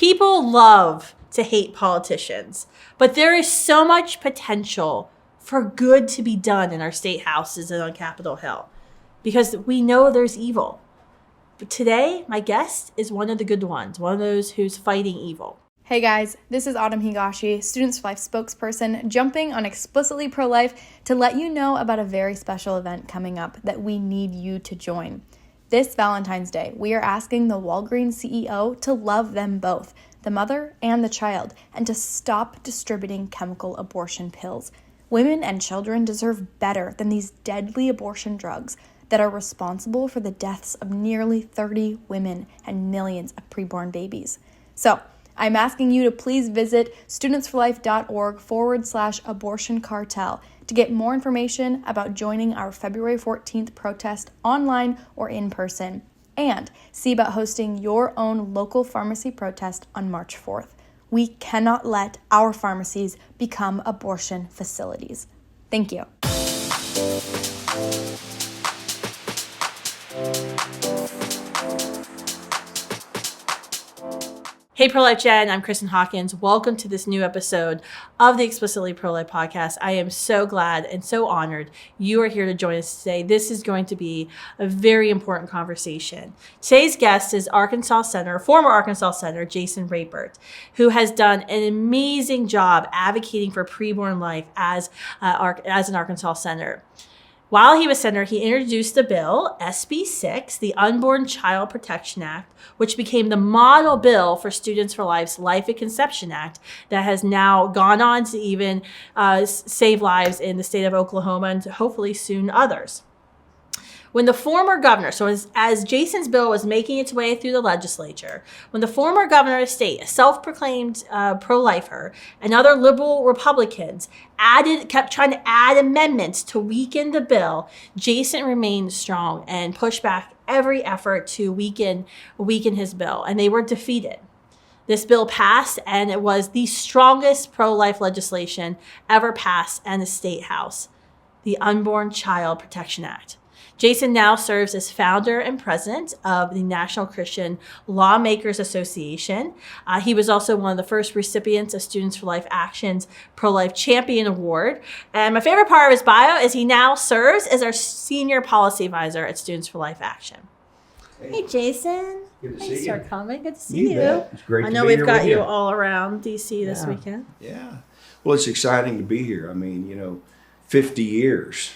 People love to hate politicians, but there is so much potential for good to be done in our state houses and on Capitol Hill because we know there's evil. But today, my guest is one of the good ones, one of those who's fighting evil. Hey guys, this is Autumn Higashi, Students for Life spokesperson, jumping on Explicitly Pro-Life to let you know about a very special event coming up that we need you to join. This Valentine's Day, we are asking the Walgreens CEO to love them both, the mother and the child, and to stop distributing chemical abortion pills. Women and children deserve better than these deadly abortion drugs that are responsible for the deaths of nearly 30 women and millions of preborn babies. So, I'm asking you to please visit studentsforlife.org/abortion cartel to get more information about joining our February 14th protest online or in person, and see about hosting your own local pharmacy protest on March 4th. We cannot let our pharmacies become abortion facilities. Thank you. Hey Pro-Life Gen, I'm Kristan Hawkins. Welcome to this new episode of the Explicitly Pro-Life podcast. I am so glad and so honored you are here to join us today. This is going to be a very important conversation. Today's guest is former Arkansas Senator Jason Rapert, who has done an amazing job advocating for preborn life as an Arkansas senator. While he was senator, he introduced the bill, SB 6, the Unborn Child Protection Act, which became the model bill for Students for Life's Life at Conception Act that has now gone on to even save lives in the state of Oklahoma and hopefully soon others. When the former governor, so as Jason's bill was making its way through the legislature, when the former governor of the state, a self-proclaimed pro-lifer, and other liberal Republicans kept trying to add amendments to weaken the bill, Jason remained strong and pushed back every effort to weaken his bill, and they were defeated. This bill passed, and it was the strongest pro-life legislation ever passed in the state house, the Unborn Child Protection Act. Jason now serves as founder and president of the National Christian Lawmakers Association. He was also one of the first recipients of Students for Life Action's Pro-Life Champion Award. And my favorite part of his bio is he now serves as our senior policy advisor at Students for Life Action. Hey, Jason. Good to see Thanks you. for coming. Good to see you. It's great I to know be we've here got with you all around D.C. this Yeah. weekend. Yeah. Well, it's exciting to be here. I mean, 50 years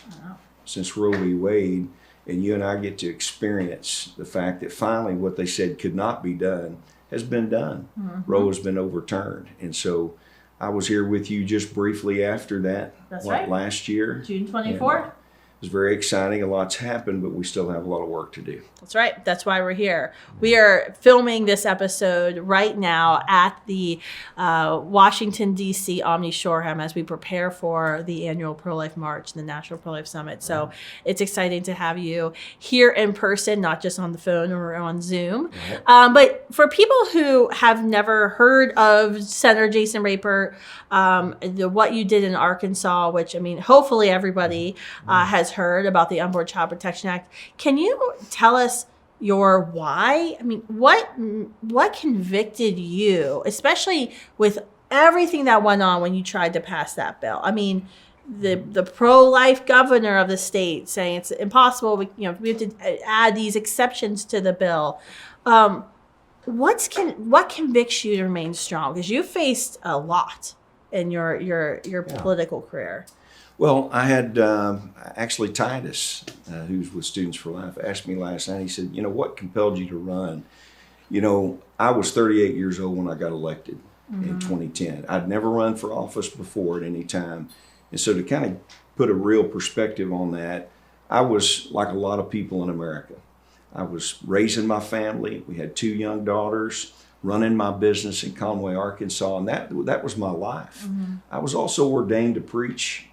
since Roe v. Wade, and you and I get to experience the fact that finally what they said could not be done has been done. Mm-hmm. Roe has been overturned. And so I was here with you just briefly after that. That's right. Last year. June 24th. It was very exciting. A lot's happened, but we still have a lot of work to do. That's right. That's why we're here. We are filming this episode right now at the Washington, D.C. Omni Shoreham as we prepare for the annual Pro-Life March, the National Pro-Life Summit. So it's exciting to have you here in person, not just on the phone or on Zoom. Right. But for people who have never heard of Senator Jason Rapert, what you did in Arkansas, which, I mean, hopefully everybody has heard about the Unborn Child Protection Act. Can you tell us your why? I mean, what convicted you, especially with everything that went on when you tried to pass that bill? I mean, the pro-life governor of the state saying it's impossible. We have to add these exceptions to the bill. What convicts you to remain strong? Because you faced a lot in your political career. Well, I had actually Titus, who's with Students for Life, asked me last night. He said, what compelled you to run? I was 38 years old when I got elected in 2010. I'd never run for office before at any time. And so to kind of put a real perspective on that, I was like a lot of people in America. I was raising my family. We had 2 young daughters, running my business in Conway, Arkansas, and that was my life. Mm-hmm. I was also ordained to preach,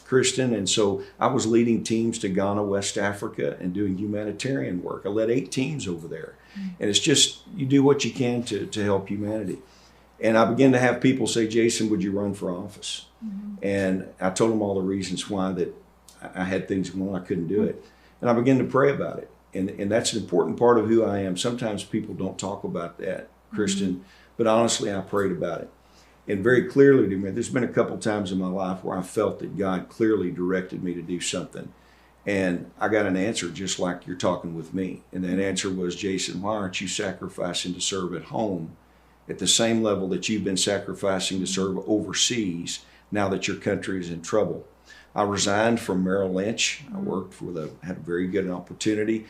Kristan, and so I was leading teams to Ghana, West Africa, and doing humanitarian work. I led 8 teams over there. Mm-hmm. And it's just, you do what you can to help humanity. And I began to have people say, Jason, would you run for office? Mm-hmm. And I told them all the reasons why that I had things going on, I couldn't do it. And I began to pray about it. And that's an important part of who I am. Sometimes people don't talk about that, Kristan, But honestly, I prayed about it. And very clearly to me, there's been a couple times in my life where I felt that God clearly directed me to do something. And I got an answer just like you're talking with me. And that answer was, Jason, why aren't you sacrificing to serve at home at the same level that you've been sacrificing to serve overseas now that your country is in trouble? I resigned from Merrill Lynch. I worked had a very good opportunity.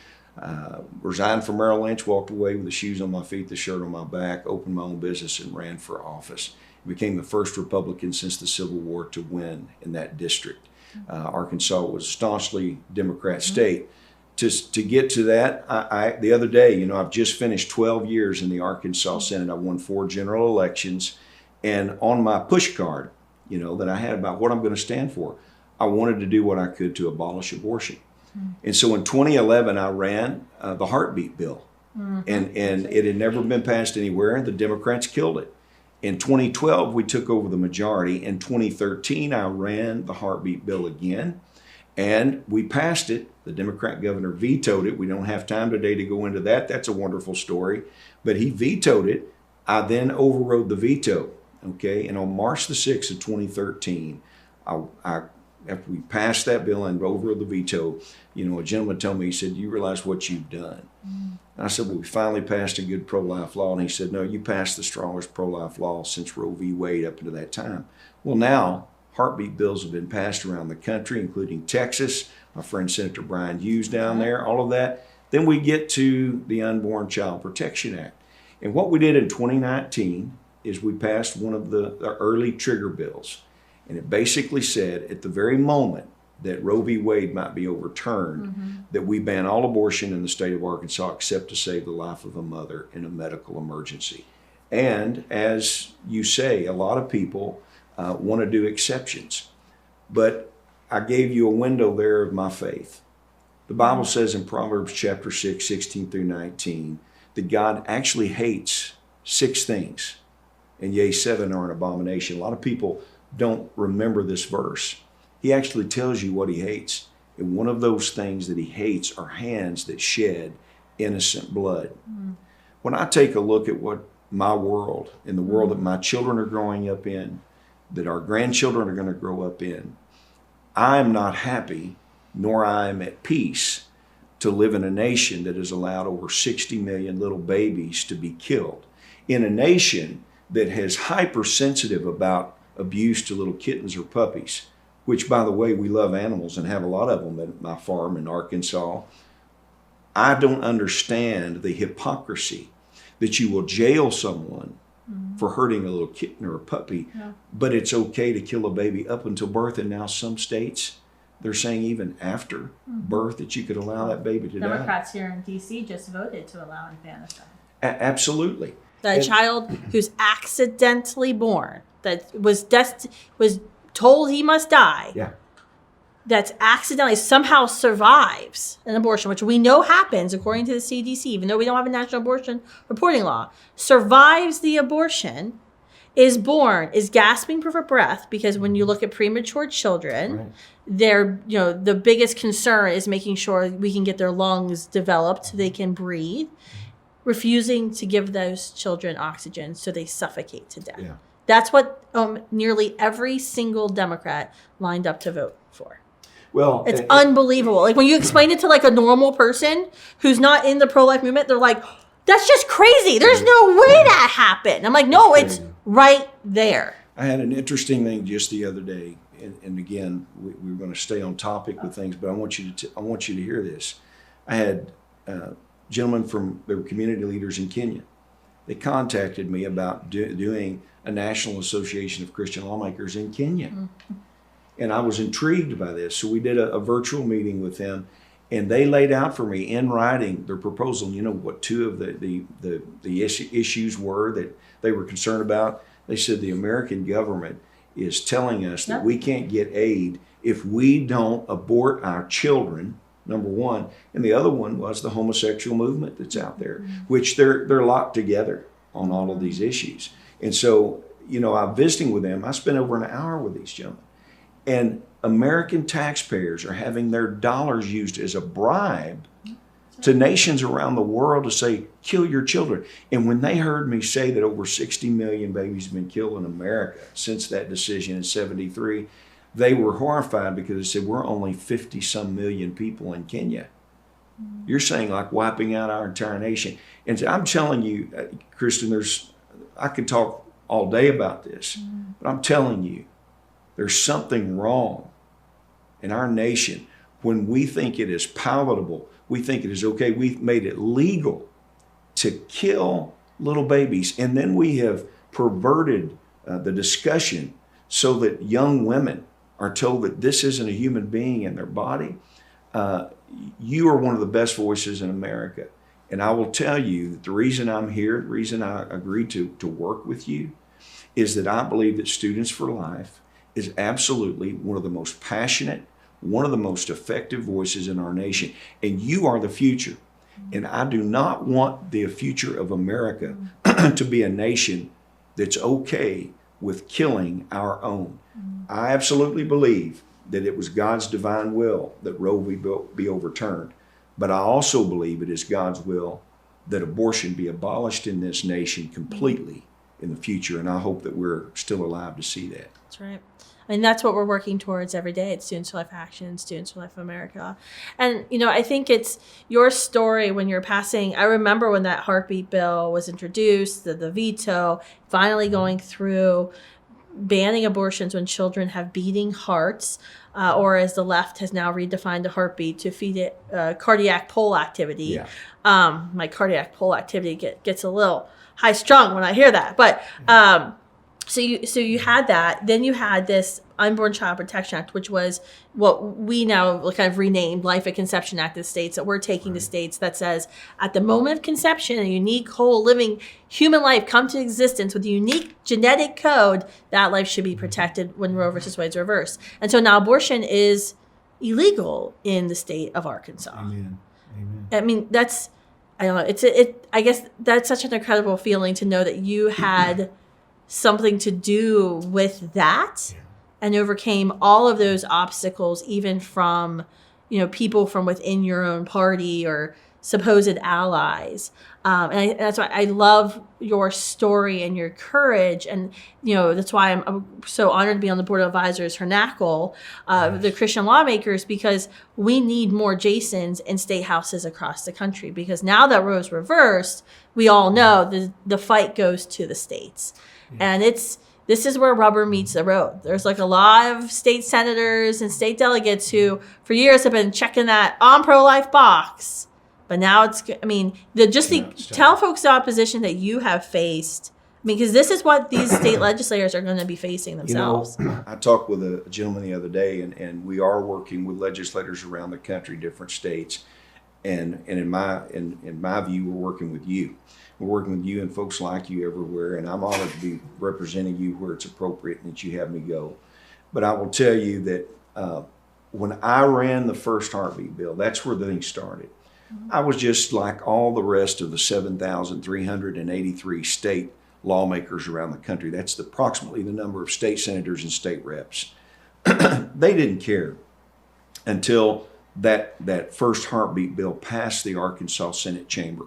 Resigned from Merrill Lynch, walked away with the shoes on my feet, the shirt on my back, opened my own business and ran for office. Became the first Republican since the Civil War to win in that district. Arkansas was a staunchly Democrat state. To get to that, I the other day, I've just finished 12 years in the Arkansas Senate. I won 4 general elections, and on my push card, that I had about what I'm going to stand for, I wanted to do what I could to abolish abortion. And so in 2011, I ran the heartbeat bill, and it had never been passed anywhere. The Democrats killed it. In 2012, we took over the majority. In 2013, I ran the heartbeat bill again, and we passed it. The Democrat governor vetoed it. We don't have time today to go into that. That's a wonderful story. But he vetoed it. I then overrode the veto, okay? And on March the 6th of 2013, after we passed that bill and overrode the veto, a gentleman told me, he said, you realize what you've done? And I said, well, we finally passed a good pro-life law. And he said, no, you passed the strongest pro-life law since Roe v. Wade up to that time. Well, now heartbeat bills have been passed around the country, including Texas, my friend Senator Brian Hughes down there, all of that. Then we get to the Unborn Child Protection Act. And what we did in 2019 is we passed one of the early trigger bills. And it basically said at the very moment that Roe v. Wade might be overturned, that we ban all abortion in the state of Arkansas except to save the life of a mother in a medical emergency. And as you say, a lot of people want to do exceptions. But I gave you a window there of my faith. The Bible says in Proverbs chapter 6, 16 through 19, that God actually hates 6 things, and yea, 7 are an abomination. A lot of people don't remember this verse. He actually tells you what he hates. And one of those things that he hates are hands that shed innocent blood. When I take a look at what my world and the world that my children are growing up in, that our grandchildren are going to grow up in, I'm not happy, nor I am at peace to live in a nation that has allowed over 60 million little babies to be killed. In a nation that is hypersensitive about abuse to little kittens or puppies, which, by the way, we love animals and have a lot of them at my farm in Arkansas. I don't understand the hypocrisy that you will jail someone for hurting a little kitten or a puppy, but it's okay to kill a baby up until birth. And now some states, they're saying even after birth that you could allow that baby to die. Democrats here in D.C. just voted to allow infanticide. Absolutely. The child who's accidentally born, that was told he must die, that's accidentally somehow survives an abortion, which we know happens according to the CDC, even though we don't have a national abortion reporting law, survives the abortion, is born, is gasping for breath, because when you look at premature children, they're, the biggest concern is making sure we can get their lungs developed so they can breathe, refusing to give those children oxygen so they suffocate to death. That's what nearly every single Democrat lined up to vote for. Well, it's unbelievable. Like when you explain it to like a normal person who's not in the pro-life movement, they're like, that's just crazy. There's no way that happened. I'm like, no, it's right there. I had an interesting thing just the other day, and again, we're going to stay on topic with things, but I want you to hear this. I had gentlemen they were community leaders in Kenya. They contacted me about doing a National Association of Christian Lawmakers in Kenya. And I was intrigued by this. So we did a virtual meeting with them, and they laid out for me in writing their proposal. You know what 2 of the issues were that they were concerned about? They said the American government is telling us that we can't get aid if we don't abort our children, number one. And the other one was the homosexual movement that's out there, which they're locked together on all of these issues. And so, I'm visiting with them. I spent over an hour with these gentlemen. And American taxpayers are having their dollars used as a bribe to nations around the world to say, kill your children. And when they heard me say that over 60 million babies have been killed in America since that decision in 73, they were horrified because they said, we're only 50 some million people in Kenya. You're saying like wiping out our entire nation. And I'm telling you, Kristan, I could talk all day about this, but I'm telling you, there's something wrong in our nation when we think it is palatable, we think it is okay, we've made it legal to kill little babies, and then we have perverted the discussion so that young women are told that this isn't a human being in their body. You are one of the best voices in America. And I will tell you that the reason I'm here, the reason I agreed to work with you, is that I believe that Students for Life is absolutely one of the most passionate, one of the most effective voices in our nation. And you are the future. And I do not want the future of America to be a nation that's okay with killing our own. I absolutely believe that it was God's divine will that Roe be overturned. But I also believe it is God's will that abortion be abolished in this nation completely in the future. And I hope that we're still alive to see that. That's right. I mean, that's what we're working towards every day at Students for Life Action, Students for Life America. And, I think it's your story when you're passing. I remember when that heartbeat bill was introduced, the veto, finally going through, banning abortions when children have beating hearts, or as the left has now redefined a heartbeat to feed it cardiac pole activity. Yeah. My cardiac pole activity gets a little high strung when I hear that. But so you had that. Then you had this Unborn Child Protection Act, which was what we now kind of renamed Life at Conception Act of states, that we're taking to states, that says at the moment of conception, a unique, whole, living human life come to existence with a unique genetic code, that life should be protected when Roe versus Wade is reversed. And so now abortion is illegal in the state of Arkansas. Amen. I mean, I don't know. I guess that's such an incredible feeling to know that you had something to do with that. Yeah. And overcame all of those obstacles, even from, people from within your own party or supposed allies. That's why I love your story and your courage. And, that's why I'm so honored to be on the board of advisors for NACL, the Christian Lawmakers, because we need more Jasons in state houses across the country. Because now that Roe's reversed, we all know the fight goes to the states. Yeah. And this is where rubber meets the road. There's like a lot of state senators and state delegates who for years have been checking that on pro-life box. But now tell folks the opposition that you have faced. Because this is what these state legislators are going to be facing themselves. I talked with a gentleman the other day, and we are working with legislators around the country, different states. And in my view, we're working with you. We're working with you and folks like you everywhere, and I'm honored to be representing you where it's appropriate and that you have me go. But I will tell you that when I ran the first heartbeat bill, that's where the thing started. Mm-hmm. I was just like all the rest of the 7,383 state lawmakers around the country. That's approximately the number of state senators and state reps. They didn't care until that first heartbeat bill passed the Arkansas Senate chamber.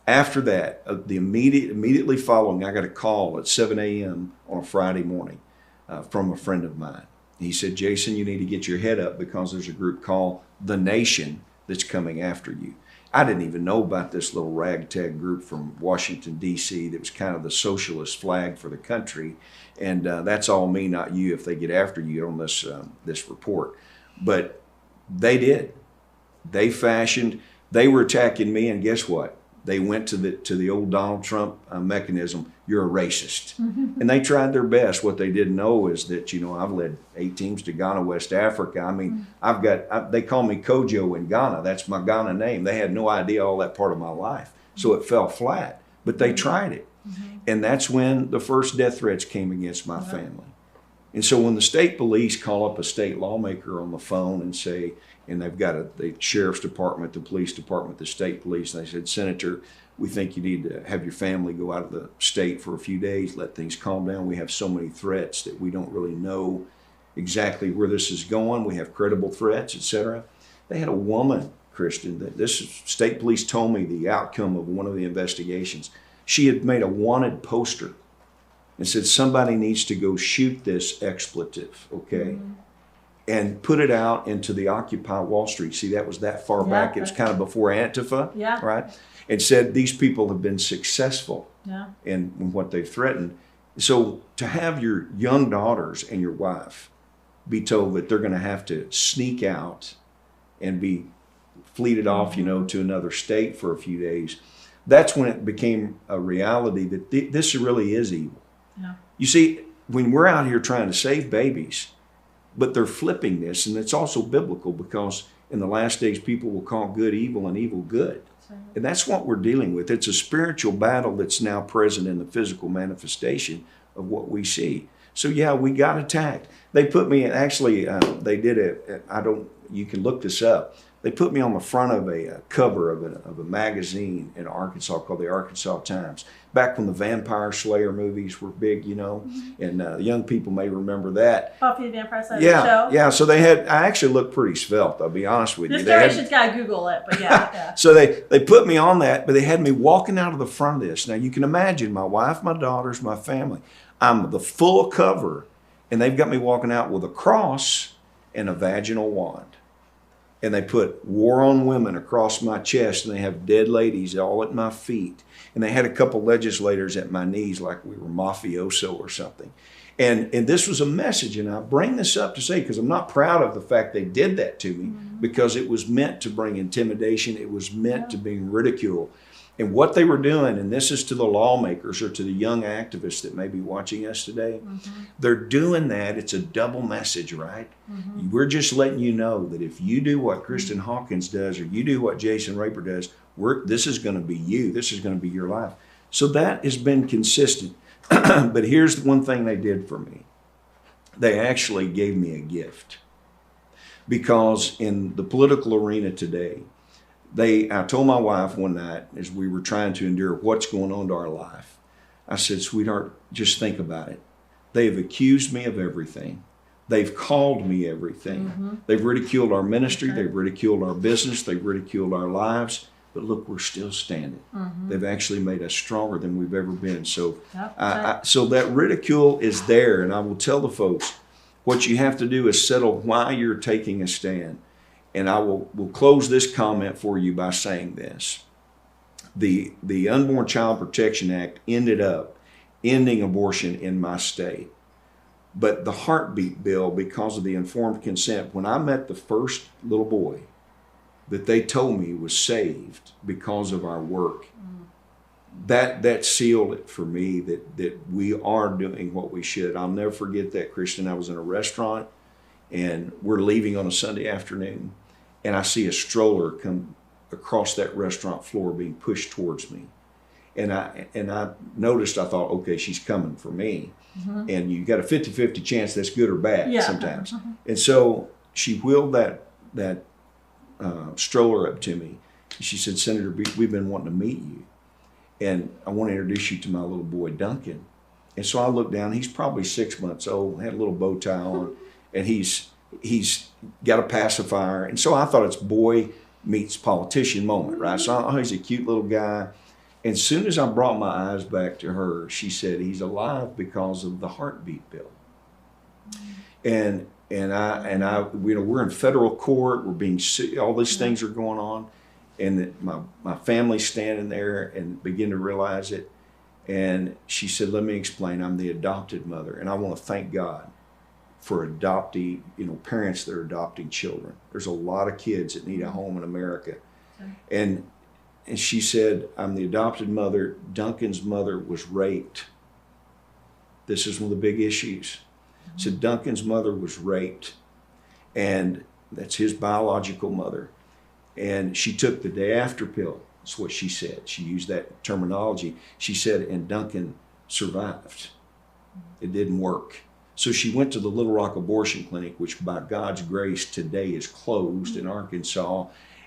After that, immediately following, I got a call at 7 a.m. on a Friday morning from a friend of mine. He said, Jason, you need to get your head up because there's a group called The Nation that's coming after you. I didn't even know about this little ragtag group from Washington, D.C. that was kind of the socialist flag for the country. And that's all me, not you, if they get after you on this report. But they did. They were attacking me, and guess what? They went to the old Donald Trump mechanism. You're a racist. Mm-hmm. And they tried their best. What they didn't know is that, I've led 8 teams to Ghana, West Africa. I mean, they call me Kojo in Ghana. That's my Ghana name. They had no idea all that part of my life. So it fell flat, but they tried it. Mm-hmm. And that's when the first death threats came against my family. And so when the state police call up a state lawmaker on the phone and say, and they've got the sheriff's department, the police department, the state police, and they said, Senator, we think you need to have your family go out of the state for a few days, let things calm down. We have so many threats that we don't really know exactly where this is going. We have credible threats, etc. They had a woman, Kristan, that this state police told me the outcome of one of the investigations. She had made a wanted poster and said, somebody needs to go shoot this expletive, okay? And put it out into the Occupy Wall Street. See, that was that far back. It was kind of before Antifa, right? And said, these people have been successful in what they've threatened. So to have your young daughters and your wife be told that they're going to have to sneak out and be fleeted off, to another state for a few days, that's when it became a reality that this really is evil. Yeah. You see, when we're out here trying to save babies, but they're flipping this, and it's also biblical, because in the last days people will call good evil and evil good. And that's what we're dealing with. It's a spiritual battle that's now present in the physical manifestation of what we see. So yeah, we got attacked. They put me, actually, they did it, you can look this up. They put me on the front of a cover of a magazine in Arkansas called the Arkansas Times. Back when the Vampire Slayer movies were big, and young people may remember that. Buffy the Vampire Slayer show? Yeah, so I actually looked pretty svelte, I'll be honest with you. This generation's got to Google it, but yeah. So they put me on that, but they had me walking out of the front of this. Now you can imagine my wife, my daughters, my family. I'm the full cover, and they've got me walking out with a cross and a vaginal wand. And they put war on women across my chest, and they have dead ladies all at my feet. And they had a couple legislators at my knees like we were mafioso or something. And this was a message, and I bring this up to say, because I'm not proud of the fact they did that to me, because it was meant to bring intimidation. It was meant to bring ridicule. And what they were doing, and this is to the lawmakers or to the young activists that may be watching us today, they're doing that. It's a double message, right? We're just letting you know that if you do what Kristan Hawkins does, or you do what Jason Rapert does, this is going to be you. This is going to be your life. So that has been consistent. But here's the one thing they did for me. They actually gave me a gift. Because in the political arena today, I told my wife one night as we were trying to endure what's going on to our life, I said, sweetheart, just think about it. They have accused me of everything. They've called me everything. They've ridiculed our ministry. They've ridiculed our business. They've ridiculed our lives. But look, we're still standing. They've actually made us stronger than we've ever been. So, so that ridicule is there. And I will tell the folks, what you have to do is settle why you're taking a stand. And I will close this comment for you by saying this. The Unborn Child Protection Act ended up ending abortion in my state. But the heartbeat bill, because of the informed consent, when I met the first little boy that they told me was saved because of our work, that sealed it for me that we are doing what we should. I'll never forget that, Kristan. I was in a restaurant, and we're leaving on a Sunday afternoon, and I see a stroller come across that restaurant floor being pushed towards me. And I noticed, I thought, okay, she's coming for me. And you got a 50-50 chance that's good or bad sometimes. And so she wheeled that stroller up to me. She said, Senator, we've been wanting to meet you. And I want to introduce you to my little boy, Duncan. And so I looked down. He's probably 6 months old, had a little bow tie on, and he's got a pacifier. And so I thought it's boy meets politician moment, right? So he's a cute little guy. And as soon as I brought my eyes back to her, she said, he's alive because of the heartbeat bill. And we're in federal court. We're being sued. All these things are going on. And my family's standing there and begin to realize it. And she said, let me explain. I'm the adopted mother. And I want to thank God for adopting, parents that are adopting children. There's a lot of kids that need a home in America. And she said, I'm the adopted mother. Duncan's mother was raped. This is one of the big issues. So Duncan's mother was raped, and that's his biological mother. And she took the day after pill. That's what she said. She used that terminology. She said, and Duncan survived. It didn't work. So she went to the Little Rock Abortion Clinic, which by God's grace today is closed in Arkansas.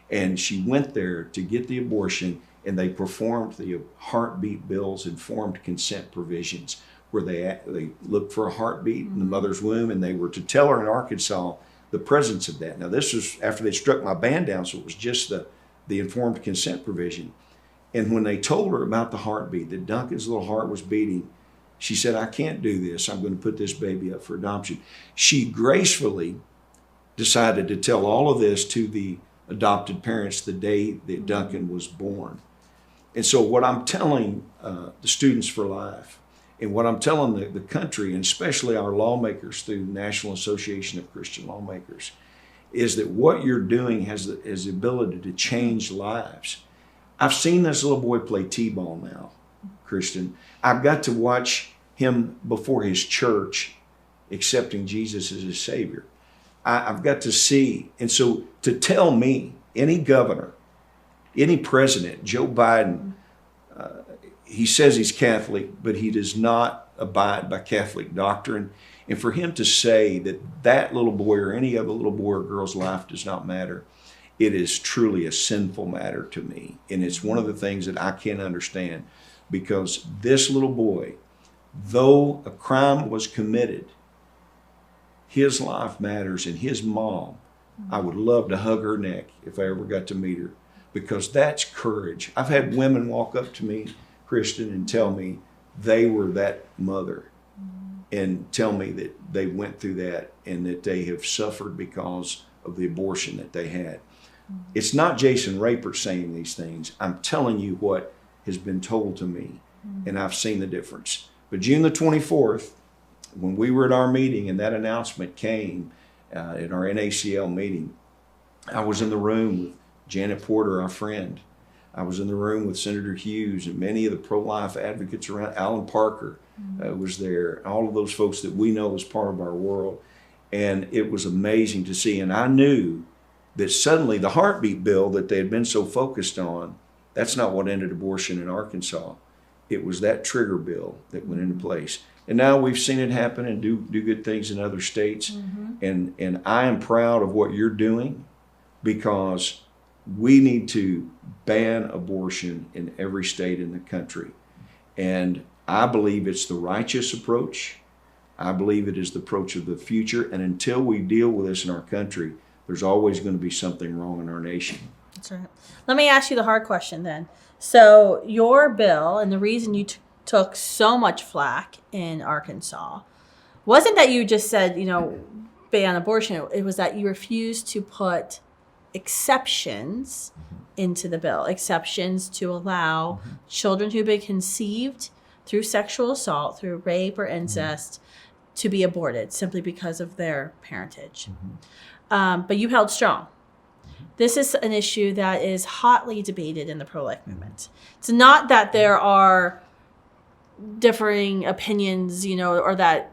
And she went there to get the abortion, and they performed the heartbeat bills, informed consent provisions, where they looked for a heartbeat in the mother's womb, and they were to tell her in Arkansas the presence of that. Now, this was after they struck my ban down, so it was just the informed consent provision. And when they told her about the heartbeat, that Duncan's little heart was beating, she said, I can't do this. I'm going to put this baby up for adoption. She gracefully decided to tell all of this to the adopted parents the day that Duncan was born. And so what I'm telling the Students for Life, and what I'm telling the country, and especially our lawmakers through the National Association of Christian Lawmakers, is that what you're doing has the ability to change lives. I've seen this little boy play t-ball now, Kristan. I've got to watch him before his church accepting Jesus as his Savior. I've got to see, and so to tell me, any governor, any president, Joe Biden, he says he's Catholic, but he does not abide by Catholic doctrine. And for him to say that little boy or any other little boy or girl's life does not matter, it is truly a sinful matter to me. And it's one of the things that I can't understand, because this little boy, though a crime was committed, his life matters, and his mom, I would love to hug her neck if I ever got to meet her, because that's courage. I've had women walk up to me, Kristan, and tell me they were that mother, and tell me that they went through that and that they have suffered because of the abortion that they had. It's not Jason Rapert saying these things. I'm telling you what has been told to me, and I've seen the difference. But June the 24th, when we were at our meeting and that announcement came at our NACL meeting, I was in the room with Janet Porter, our friend. I was in the room with Senator Hughes and many of the pro-life advocates around. Alan Parker was there, all of those folks that we know as part of our world. And it was amazing to see. And I knew that suddenly the heartbeat bill that they had been so focused on, that's not what ended abortion in Arkansas. It was that trigger bill that went into place. And now we've seen it happen and do good things in other states. And I am proud of what you're doing, because we need to ban abortion in every state in the country. And I believe it's the righteous approach. I believe it is the approach of the future. And until we deal with this in our country, there's always going to be something wrong in our nation. That's right. Let me ask you the hard question then. So your bill, and the reason you took so much flack in Arkansas, wasn't that you just said, ban abortion. It was that you refused to put exceptions into the bill, exceptions to allow children who've been conceived through sexual assault, through rape or incest, to be aborted simply because of their parentage. But you held strong. This is an issue that is hotly debated in the pro-life movement. It's not that there are differing opinions, or that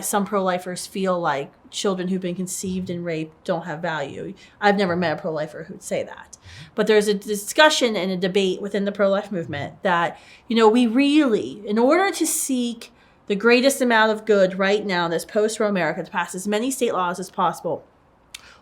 some pro-lifers feel like children who've been conceived and raped don't have value. I've never met a pro-lifer who'd say that. But there's a discussion and a debate within the pro-life movement that, we really, in order to seek the greatest amount of good right now in this post-Roe America, to pass as many state laws as possible,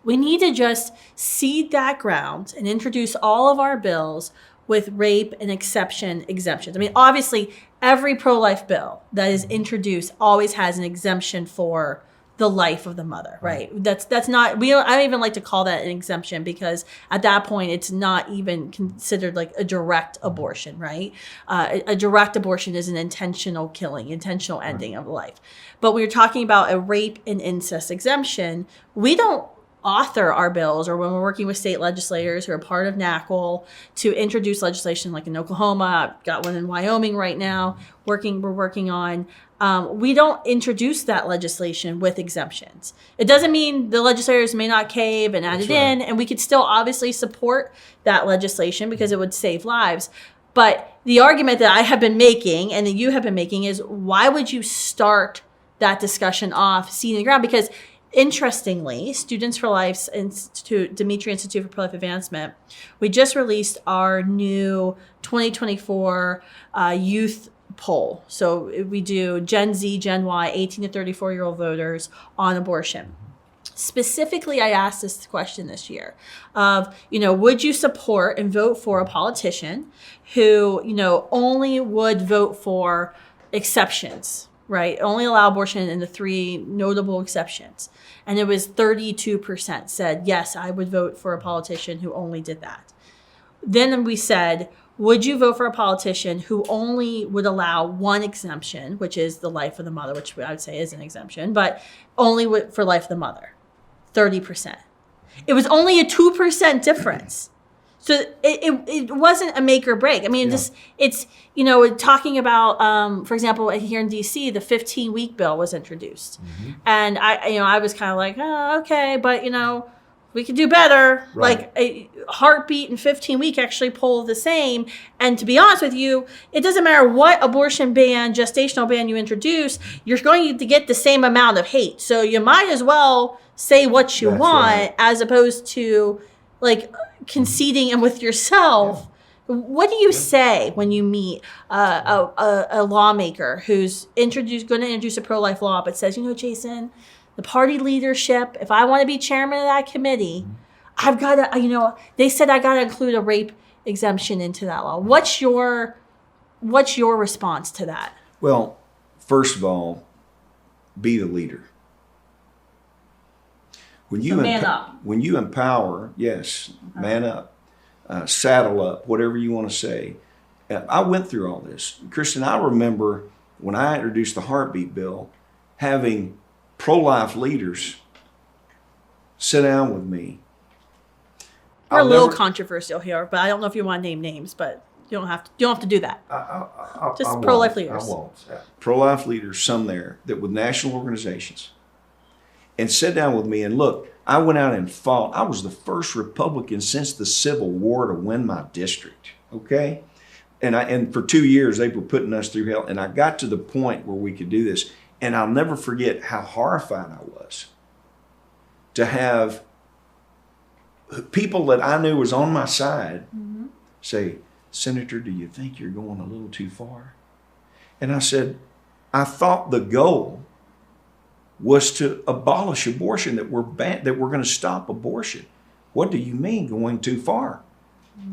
we need to just seed that ground and introduce all of our bills with rape and exemptions. I mean, obviously, every pro-life bill that is introduced always has an exemption for the life of the mother, right? That's not, I don't even like to call that an exemption, because at that point, it's not even considered like a direct abortion, right? A direct abortion is an intentional killing, intentional ending of life. But when you're talking about a rape and incest exemption, we don't author our bills, or when we're working with state legislators who are part of NACL to introduce legislation, like in Oklahoma, I've got one in Wyoming right now, we're working on, we don't introduce that legislation with exemptions. It doesn't mean the legislators may not cave and add it in, and we could still obviously support that legislation because it would save lives. But the argument that I have been making and that you have been making is, why would you start that discussion off seeding the ground? Because interestingly, Students for Life's Dimitri Institute for Pro-Life Advancement, we just released our new 2024 youth poll. So we do Gen Z, Gen Y, 18 to 34-year-old voters on abortion. Specifically, I asked this question this year of, would you support and vote for a politician who, only would vote for exceptions right? Only allow abortion in the 3 notable exceptions. And it was 32% said, yes, I would vote for a politician who only did that. Then we said, would you vote for a politician who only would allow one exemption, which is the life of the mother, which I would say is an exemption, but only for life of the mother? 30%. It was only a 2% difference. So it wasn't a make or break. I mean, it's, you know, talking about, for example, here in D.C., the 15-week bill was introduced. Mm-hmm. And I was kind of like, oh, okay, but, you know, we could do better. Right. Like a heartbeat and 15-week actually pull the same. And to be honest with you, it doesn't matter what abortion ban, gestational ban you introduce, you're going to get the same amount of hate. So you might as well say what you want as opposed to like conceding and with yourself. Yeah. What do you say when you meet a lawmaker who's going to introduce a pro-life law but says, you know, Jason, the party leadership, if I want to be chairman of that committee, I've got to, you know, they said I got to include a rape exemption into that law. What's your response to that? Well, first of all, be the leader. When you man up. When you empower, yes, okay. Man up, saddle up, whatever you want to say. I went through all this. Kristan, I remember when I introduced the heartbeat bill, having pro-life leaders sit down with me. We're a little controversial here, but I don't know if you want to name names, but you don't have to do that. Just pro-life leaders. I won't. Pro-life leaders, some there, that with national organizations, and sit down with me and look, I went out and fought. I was the first Republican since the Civil War to win my district, okay? And for 2 years, they were putting us through hell. And I got to the point where we could do this. And I'll never forget how horrified I was to have people that I knew was on my side say, Senator, do you think you're going a little too far? And I said, I thought the goal was to abolish abortion, that we're going to stop abortion. What do you mean going too far?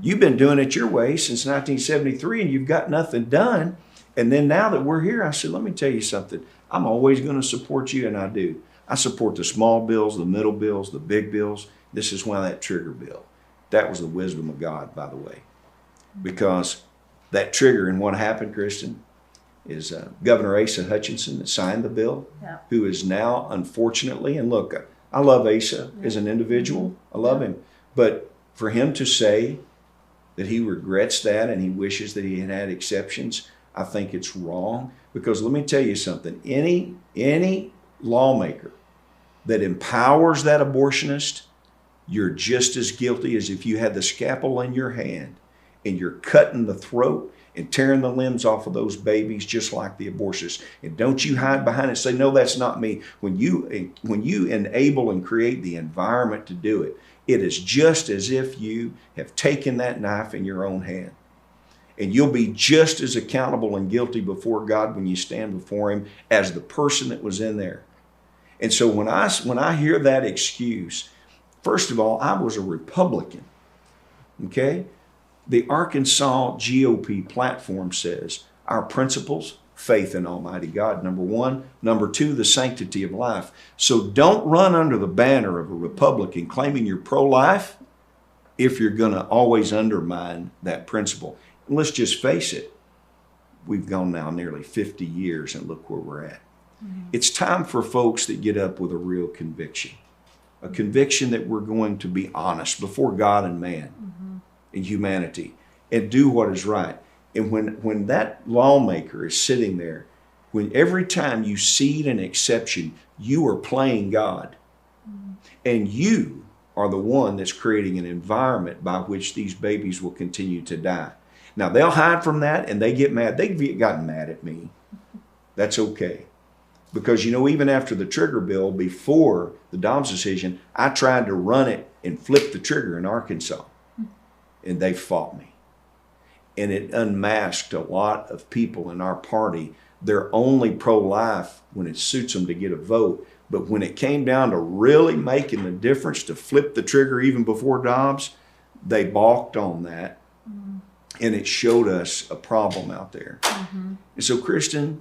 You've been doing it your way since 1973 and you've got nothing done. And then now that we're here, I said, let me tell you something. I'm always going to support you, and I do. I support the small bills, the middle bills, the big bills. This is why that trigger bill. That was the wisdom of God, by the way. Because that trigger, and what happened, Kristan, is Governor Asa Hutchinson that signed the bill, who is now, unfortunately, and look, I love Asa as an individual. I love him. But for him to say that he regrets that and he wishes that he had had exceptions, I think it's wrong. Because let me tell you something, any lawmaker that empowers that abortionist, you're just as guilty as if you had the scalpel in your hand and you're cutting the throat and tearing the limbs off of those babies just like the abortionists. And don't you hide behind it and say, no, that's not me. When you enable and create the environment to do it, it is just as if you have taken that knife in your own hand. And you'll be just as accountable and guilty before God when you stand before him as the person that was in there. And so when I hear that excuse, first of all, I was a Republican, okay? The Arkansas GOP platform says our principles, faith in Almighty God, number one. Number two, the sanctity of life. So don't run under the banner of a Republican claiming you're pro-life if you're going to always undermine that principle. And let's just face it, we've gone now nearly 50 years and look where we're at. Mm-hmm. It's time for folks that get up with a real conviction, a conviction that we're going to be honest before God and man and humanity and do what is right. And when that lawmaker is sitting there, when every time you cede an exception, you are playing God. And you are the one that's creating an environment by which these babies will continue to die. Now, they'll hide from that and they get mad. They've gotten mad at me. That's okay. Because, you know, even after the trigger bill, before the Dobbs decision, I tried to run it and flip the trigger in Arkansas. And they fought me. And it unmasked a lot of people in our party. They're only pro-life when it suits them to get a vote. But when it came down to really making the difference to flip the trigger even before Dobbs, they balked on that. And it showed us a problem out there. And so, Kristan,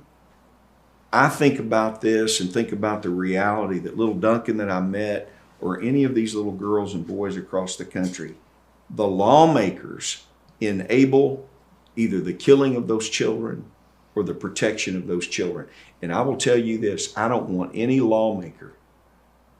I think about this and think about the reality that little Duncan that I met, or any of these little girls and boys across the country, the lawmakers enable either the killing of those children or the protection of those children. And I will tell you this, I don't want any lawmaker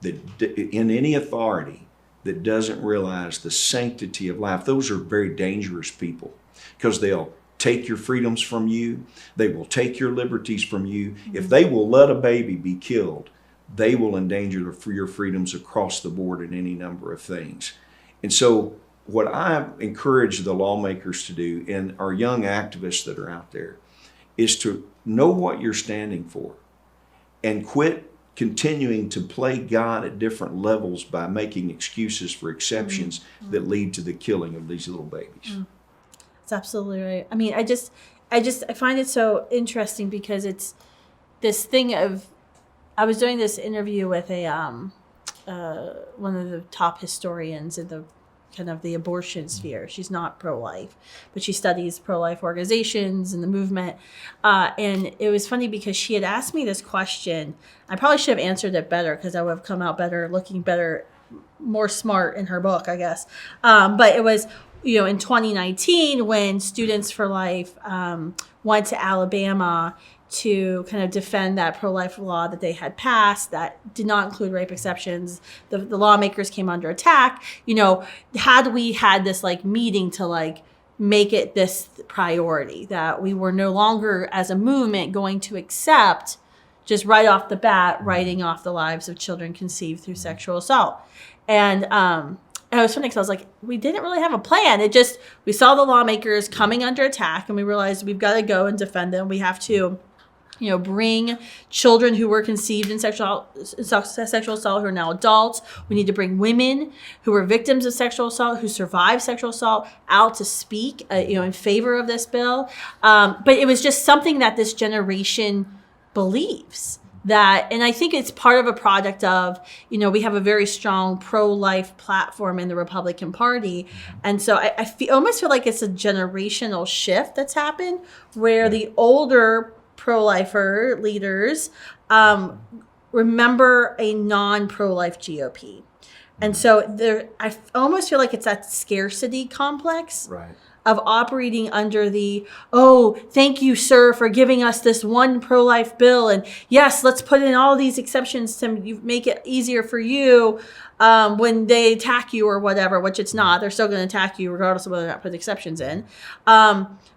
that in any authority that doesn't realize the sanctity of life. Those are very dangerous people, because they'll take your freedoms from you. They will take your liberties from you. Mm-hmm. If they will let a baby be killed, they will endanger your freedoms across the board in any number of things. And so what I encourage the lawmakers to do, and our young activists that are out there, is to know what you're standing for and quit continuing to play God at different levels by making excuses for exceptions that lead to the killing of these little babies. That's absolutely right. I mean, I find it so interesting, because it's this thing of, I was doing this interview with one of the top historians in the kind of the abortion sphere. She's not pro-life, but she studies pro-life organizations and the movement. And it was funny because she had asked me this question. I probably should have answered it better, because I would have come out better, looking better, more smart in her book, I guess. But it was, in 2019, when Students for Life went to Alabama to kind of defend that pro-life law that they had passed that did not include rape exceptions. The lawmakers came under attack. Had we had this meeting to make it this priority, that we were no longer as a movement going to accept, just right off the bat, writing off the lives of children conceived through sexual assault. And it was funny, because I was like, we didn't really have a plan. We saw the lawmakers coming under attack, and we realized we've got to go and defend them. We have to bring children who were conceived in sexual assault, who are now adults. We need to bring women who were victims of sexual assault, who survived sexual assault, out to speak, in favor of this bill. But it was just something that this generation believes. And I think it's part of a product of, we have a very strong pro-life platform in the Republican Party. And so I almost feel like it's a generational shift that's happened, where the older pro-lifer leaders remember a non-pro-life GOP. And so I almost feel like it's that scarcity complex. Right. Of operating under thank you, sir, for giving us this one pro-life bill. And yes, let's put in all these exceptions to make it easier for you when they attack you or whatever, which it's not. They're still going to attack you regardless of whether or not put exceptions in.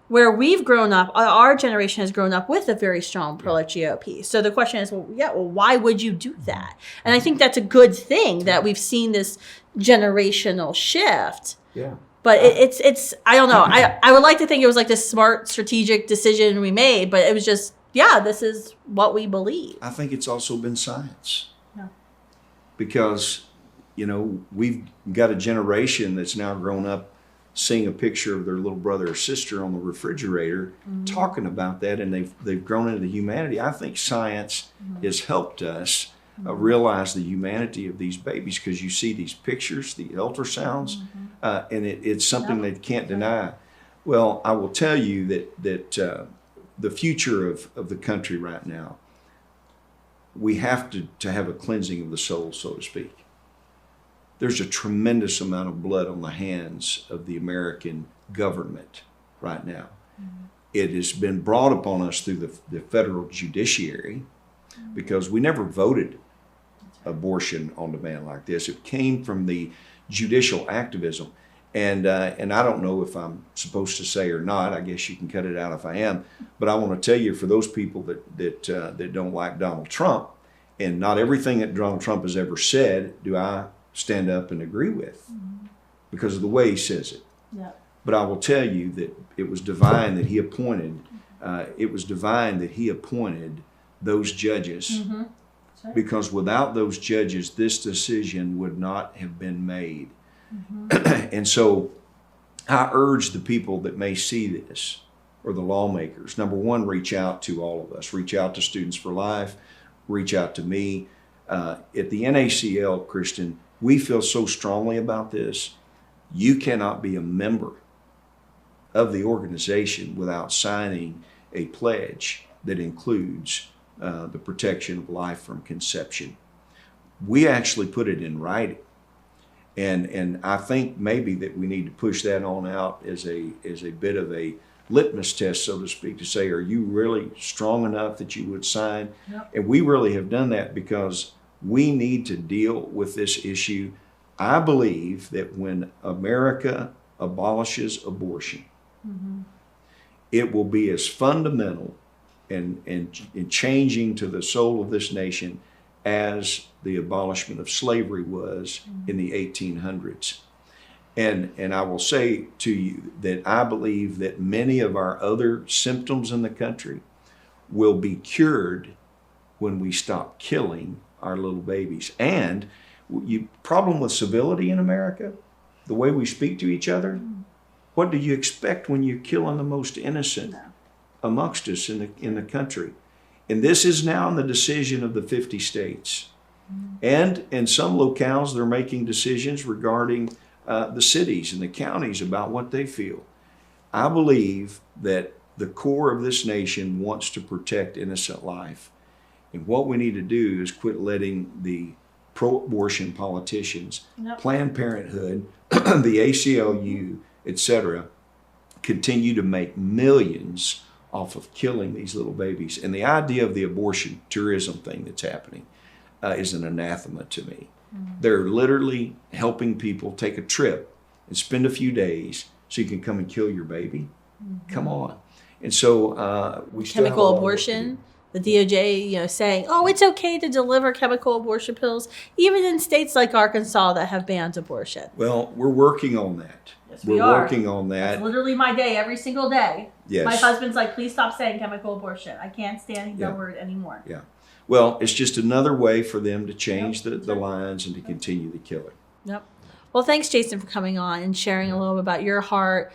Where we've grown up, our generation has grown up with a very strong pro-life GOP. So the question is, why would you do that? And I think that's a good thing, that we've seen this generational shift. Yeah. But it's I don't know. I would like to think it was this smart strategic decision we made, but it was just, this is what we believe. I think it's also been science. Yeah. Because, we've got a generation that's now grown up seeing a picture of their little brother or sister on the refrigerator, talking about that, and they've grown into humanity. I think science has helped us realize the humanity of these babies, because you see these pictures, the ultrasounds, and it's something they can't deny. Well, I will tell you that the future of the country right now, we have to have a cleansing of the soul, so to speak. There's a tremendous amount of blood on the hands of the American government right now. It has been brought upon us through the federal judiciary, because we never voted abortion on demand like this. It came from the judicial activism. And I don't know if I'm supposed to say or not. I guess you can cut it out if I am. But I want to tell you, for those people that don't like Donald Trump, and not everything that Donald Trump has ever said do I stand up and agree with, because of the way he says it. Yeah. But I will tell you that it was divine that he appointed. Those judges, because without those judges, this decision would not have been made. And so I urge the people that may see this, or the lawmakers, number one, reach out to all of us. Reach out to Students for Life. Reach out to me. At the NACL, Kristan, we feel so strongly about this. You cannot be a member of the organization without signing a pledge that includes the protection of life from conception. We actually put it in writing. And I think maybe that we need to push that on out as a bit of a litmus test, so to speak, to say, are you really strong enough that you would sign? Yep. And we really have done that because we need to deal with this issue. I believe that when America abolishes abortion, it will be as fundamental and changing to the soul of this nation as the abolishment of slavery was in the 1800s. And I will say to you that I believe that many of our other symptoms in the country will be cured when we stop killing our little babies. And problem with civility in America, the way we speak to each other, what do you expect when you're killing the most innocent amongst us in the country? And this is now in the decision of the 50 states. And in some locales, they're making decisions regarding the cities and the counties about what they feel. I believe that the core of this nation wants to protect innocent life. And what we need to do is quit letting the pro-abortion politicians, Planned Parenthood, the ACLU, etc., continue to make millions off of killing these little babies. And the idea of the abortion tourism thing that's happening is an anathema to me. They're literally helping people take a trip and spend a few days so you can come and kill your baby. Come on. And so we still have a lot of work to do. Chemical abortion, the DOJ, saying, oh, it's okay to deliver chemical abortion pills, even in states like Arkansas that have banned abortion. Well, we're working on that. Yes, we're working on that. That's literally my day every single day. Yes. My husband's like, please stop saying chemical abortion. I can't stand that word anymore. Yeah. Well, it's just another way for them to change the lines and to continue the killing. Yep. Well, thanks, Jason, for coming on and sharing a little bit about your heart,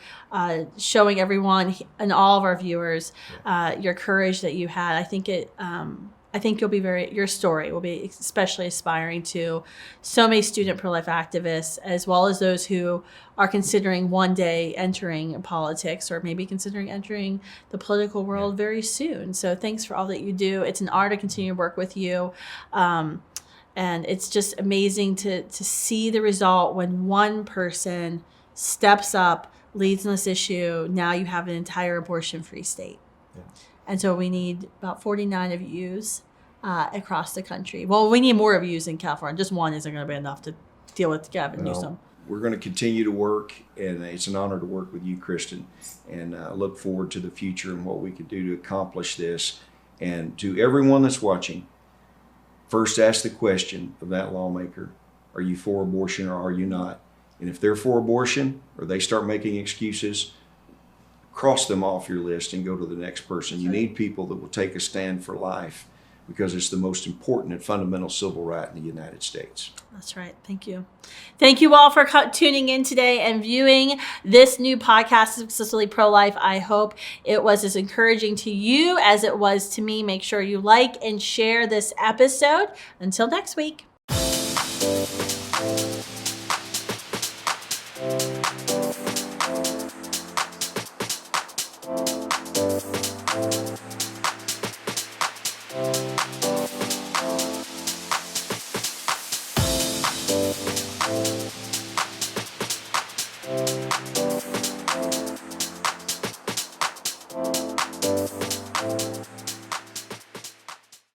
showing everyone and all of our viewers your courage that you had. I think your story will be especially inspiring to so many student pro-life activists, as well as those who are considering one day entering politics or maybe considering entering the political world very soon. So thanks for all that you do. It's an honor to continue to work with you. And it's just amazing to see the result when one person steps up, leads on this issue. Now you have an entire abortion-free state. Yeah. And so we need about 49 of yous across the country. Well, we need more of yous in California. Just one isn't going to be enough to deal with Gavin Newsom. We're going to continue to work, and it's an honor to work with you, Kristan, and look forward to the future and what we can do to accomplish this. And to everyone that's watching, first ask the question of that lawmaker, are you for abortion or are you not? And if they're for abortion or they start making excuses, cross them off your list and go to the next person. You need people that will take a stand for life because it's the most important and fundamental civil right in the United States. That's right. Thank you. Thank you all for tuning in today and viewing this new podcast, Explicitly Pro-Life. I hope it was as encouraging to you as it was to me. Make sure you like and share this episode. Until next week.